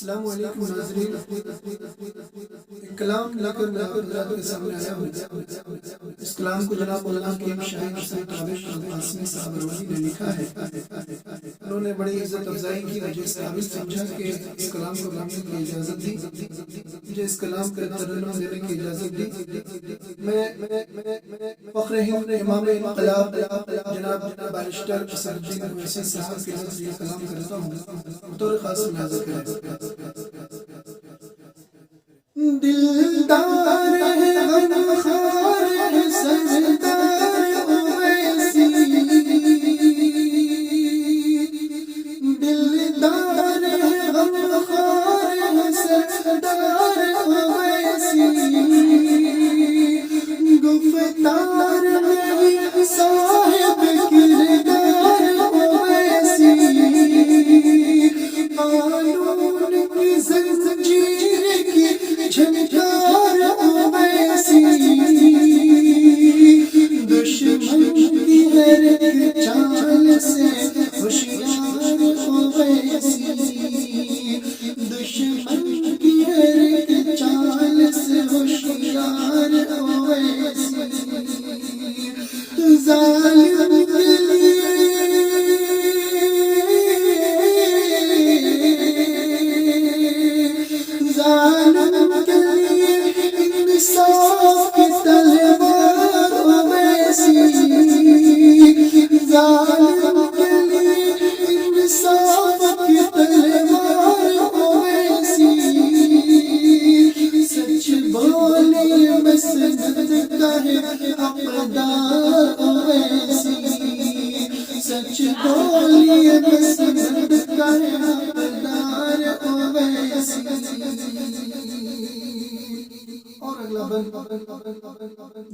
السلام علیکم ناظرین، ایک کلام لے کر میں حضرات کے سامنے آیا ہوں۔ اس کلام کو جناب علماء کے شاعر حسین تابش قاسمی صاحب روانی نے لکھا ہے۔ انہوں نے بڑی عزت افزائی کی، مجھے اس قابل سمجھا کہ اس کلام کو گانے کی اجازت دی، مجھے اس کلام کا ترنم دینے کی اجازت دی۔ میں فخر ہند امام انقلاب جناب بارسٹر اسدالدین اویسی صاحب کے نزد یہ کلام کرتا ہوں، بطور خاص نازک ہے۔ دلدار ہے غمخوار ہے سردار اویسی، دلدار ہے غمخوار ہے سردار اویسی، گفتار میں صاحب کردار اویسی، قانون کی زنجیر کی جھنجھار اویسی، دشمن کی ہر ایک چال سے ہوشیار اویسی، دشمن کی ہر ایک چال سے ہوشیار اویسی، ظالم کے لیے ظالم کے لیے انصاف کی تلوار اویسی، ظالم کے لیے انصاف کی تلوار اویسی، سچ بولی مسند کا ہے حقدار اویسی، سچ بولی مسند کا ہے حقدار اویسی۔ اور اگلا بند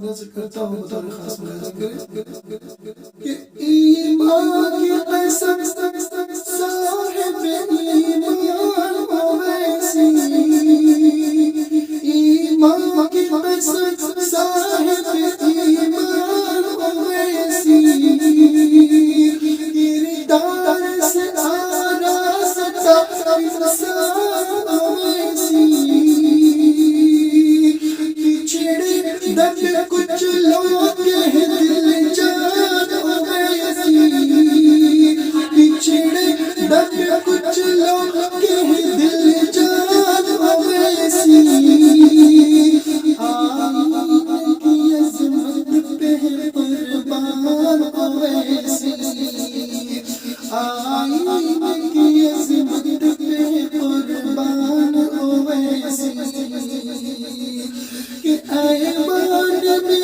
نظر کرتا ہوں بطور خاص ملازم کرے کہ ایمان کی قسم صاحب ایمان اویسی، ایمان کی قسم صاحب ایمان اویسی، کردار سے آراستہ انسان اویسی، دب کچھ لوگ ہے دل جان اویسی، پچھڑے دب کچھ لوگ ہے دل جان اویسی، آئین کی عظمت پہ ہے قربان اویسی، آئین کی عظمت پہ ہے قربان اویسی، کہ ایوان میں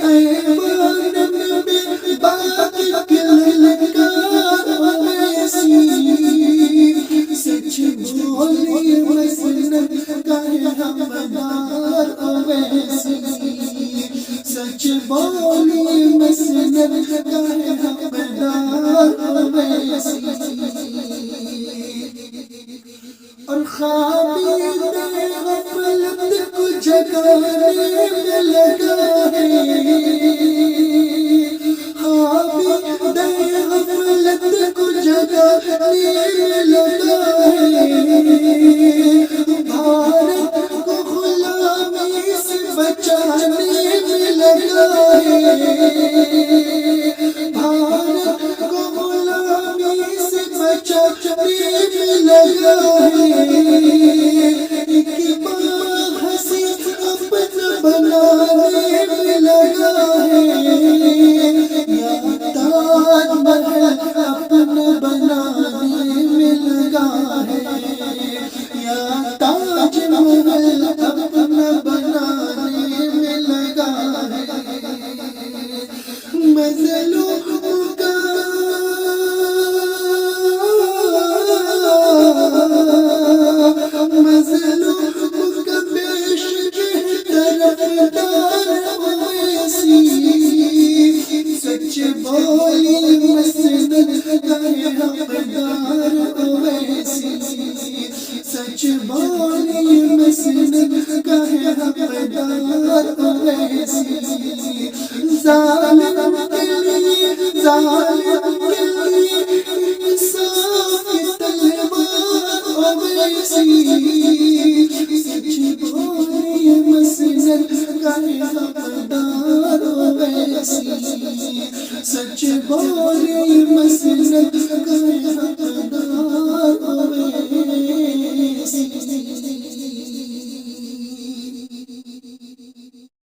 ایوان میں باقی کلکار اویسی، سچ بولی مسند کا ہے حقدار اویسی، سچ بولی مسند کا ہے حقدار اویسی، اور خوابید غفلت کو جگانے میں لگا ہے، خوابید غفلت کو جگانے میں لگا ہے، بھارت کو غلامی سے بچانے میں لگا ہے، بھارت کو غلامی سے بچانے میں لگا ہے، ایک باغ ہنسی اپنا بنانے میں لگا ہے، یا تاج محل اپنا بنانے میں لگا ہے، یا تاج محل اپنا بنانے میں لگا ہے، مظلوم کا مظلوم کا پیش طرفدار اویسی، سچ بولی مسند کا ہے حقدار اویسی، سچ بولی مسند کا ہے حقدار اویسی، ظالم کے لیے ظالم ویسی سچ بولے مسند گئے حقدار ویسی سچ بولے مسند گئے